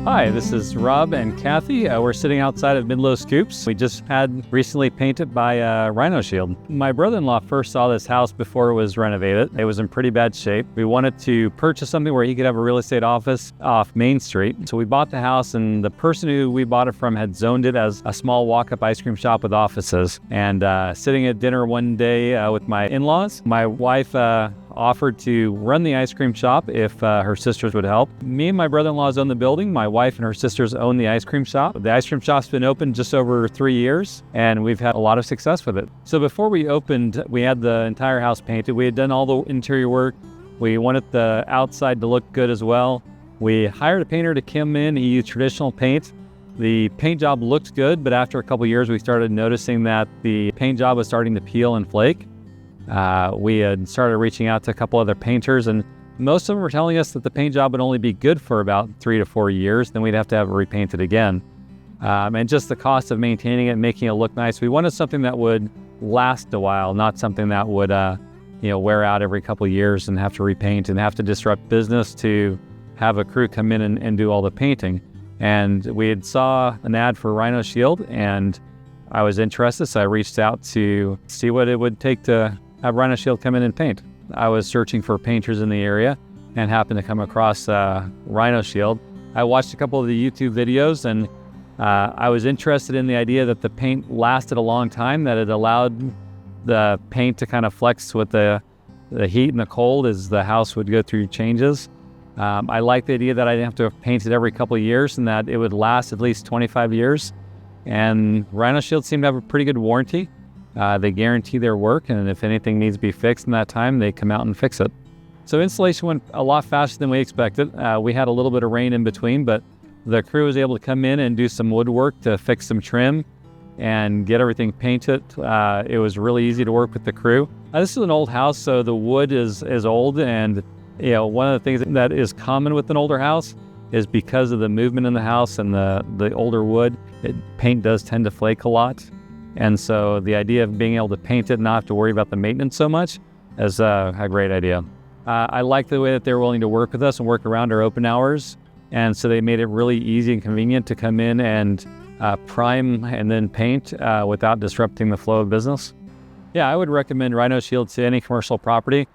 Hi, this is Rob and Kathy. We're sitting outside of Midlo Scoops. We just had recently painted by Rhino Shield. My brother-in-law first saw this house before it was renovated. It was in pretty bad shape. We wanted to purchase something where he could have a real estate office off Main Street. So we bought the house, and the person who we bought it from had zoned it as a small walk-up ice cream shop with offices. And sitting at dinner one day with my in-laws, my wife offered to run the ice cream shop if her sisters would help. Me and my brother-in-laws own the building. My wife and her sisters own the ice cream shop. The ice cream shop's been open just over 3 years, and we've had a lot of success with it. So before we opened, we had the entire house painted. We had done all the interior work. We wanted the outside to look good as well. We hired a painter to come in. He used traditional paint. The paint job looked good, but after a couple years, we started noticing that the paint job was starting to peel and flake. We had started reaching out to a couple other painters, and most of them were telling us that the paint job would only be good for about 3 to 4 years, then we'd have to have it repainted again. And just the cost of maintaining it and making it look nice. We wanted something that would last a while, not something that would wear out every couple of years and have to repaint and have to disrupt business to have a crew come in and do all the painting. And we had saw an ad for Rhino Shield, and I was interested, so I reached out to see what it would take to have Rhino Shield come in and paint. I was searching for painters in the area and happened to come across Rhino Shield. I watched a couple of the YouTube videos, and I was interested in the idea that the paint lasted a long time, that it allowed the paint to kind of flex with the heat and the cold as the house would go through changes. I liked the idea that I didn't have to paint it every couple of years and that it would last at least 25 years. And Rhino Shield seemed to have a pretty good warranty. They guarantee their work, and if anything needs to be fixed in that time, they come out and fix it. So installation went a lot faster than we expected. We had a little bit of rain in between, but the crew was able to come in and do some woodwork to fix some trim and get everything painted. It was really easy to work with the crew. This is an old house, so the wood is old, and one of the things that is common with an older house is because of the movement in the house and the older wood, paint does tend to flake a lot. And so the idea of being able to paint it and not have to worry about the maintenance so much is a great idea. I like the way that they're willing to work with us and work around our open hours. And so they made it really easy and convenient to come in and prime and then paint without disrupting the flow of business. Yeah, I would recommend Rhino Shield to any commercial property.